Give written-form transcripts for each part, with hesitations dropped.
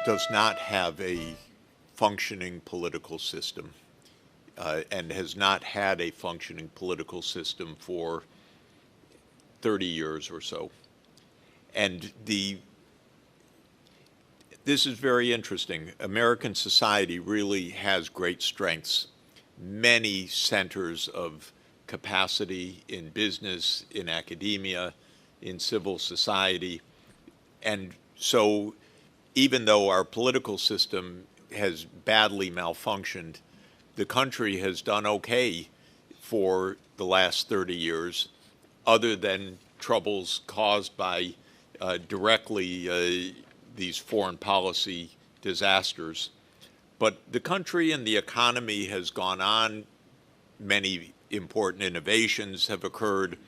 does not have a functioning political system and has not had a functioning political system for 30 years or so. And this is very interesting. American society really has great strengths, many centers of capacity in business, in academia, in civil society. And so even though our political system has badly malfunctioned, the country has done okay for the last 30 years, other than troubles caused by directly these foreign policy disasters. But the country and the economy has gone on. Many important innovations have occurred.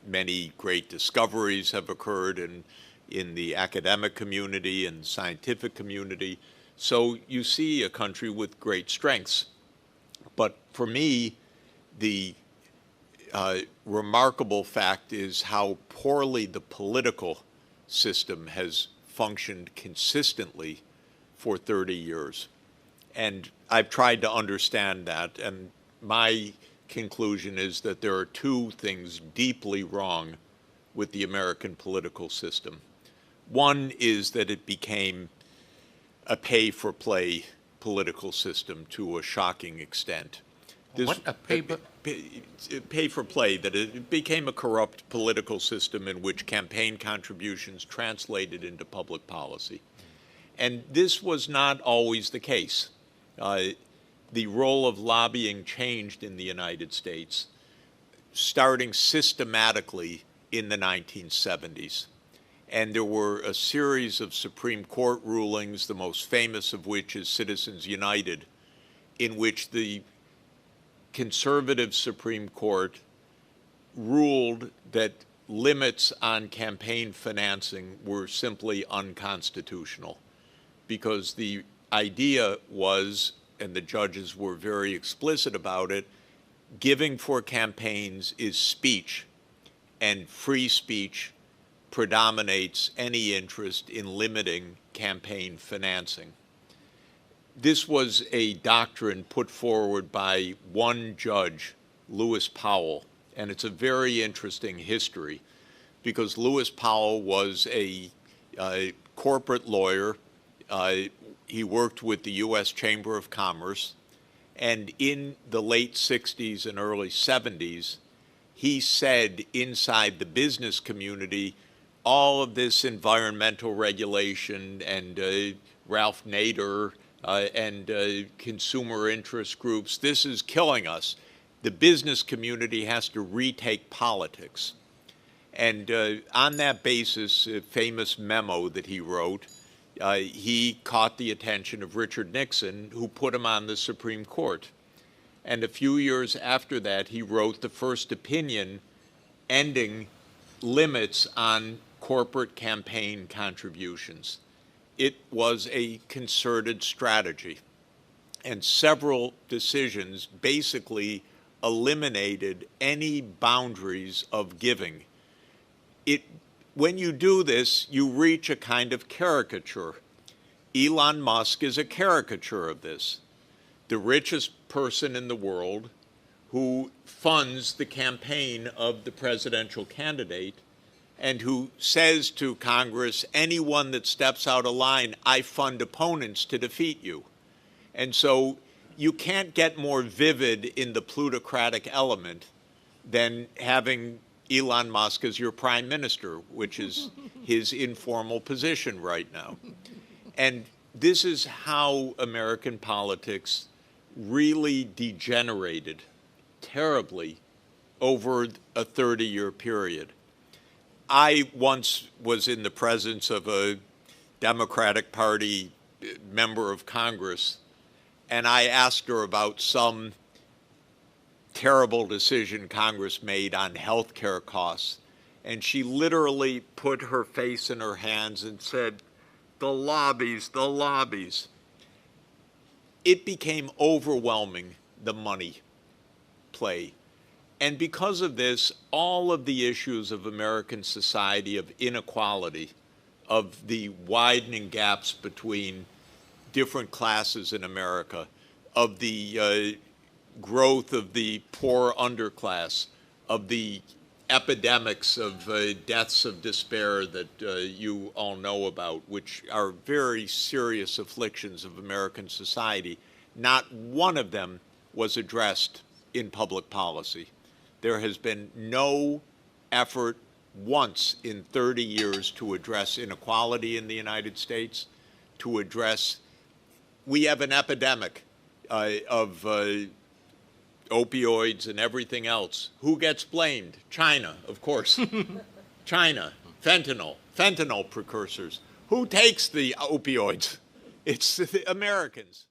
Many great discoveries have occurred in the academic community and scientific community. So you see a country with great strengths. But for me, the remarkable fact is how poorly the political system has functioned consistently for 30 years. And I've tried to understand that, and my conclusion is that there are two things deeply wrong with the American political system. One is that it became a pay-for-play political system to a shocking extent. What, a pay-for-play, that it became a corrupt political system in which campaign contributions translated into public policy. And this was not always the case. The role of lobbying changed in the United States, starting systematically in the 1970s. And there were a series of Supreme Court rulings, the most famous of which is Citizens United, in which the conservative Supreme Court ruled that limits on campaign financing were simply unconstitutional, because the idea was, and the judges were very explicit about it, giving for campaigns is speech, and free speech predominates any interest in limiting campaign financing. This was a doctrine put forward by one judge, Lewis Powell, and it's a very interesting history, because Lewis Powell was a corporate lawyer. He worked with the U.S. Chamber of Commerce, and in the late 60s and early 70s, he said inside the business community, all of this environmental regulation and Ralph Nader and consumer interest groups, this is killing us. The business community has to retake politics. And on that basis, a famous memo that he wrote, he caught the attention of Richard Nixon, who put him on the Supreme Court. And a few years after that, he wrote the first opinion ending limits on corporate campaign contributions. It was a concerted strategy, and several decisions basically eliminated any boundaries of giving. When you do this, you reach a kind of caricature. Elon Musk is a caricature of this. The richest person in the world who funds the campaign of the presidential candidate and who says to Congress, anyone that steps out of line, I fund opponents to defeat you. And so you can't get more vivid in the plutocratic element than having Elon Musk as your prime minister, which is his informal position right now. And this is how American politics really degenerated terribly over a 30-year period. I once was in the presence of a Democratic Party member of Congress, and I asked her about some terrible decision Congress made on health care costs. And she literally put her face in her hands and said, the lobbies, the lobbies. It became overwhelming, the money play. And because of this, all of the issues of American society of inequality of the widening gaps between different classes in America, of the growth of the poor underclass, of the epidemics of deaths of despair that you all know about, which are very serious afflictions of American society, not one of them was addressed in public policy. There has been no effort once in 30 years to address inequality in the United States, to address, we have an epidemic of opioids and everything else. Who gets blamed? China, of course. China, fentanyl precursors. Who takes the opioids? It's the Americans.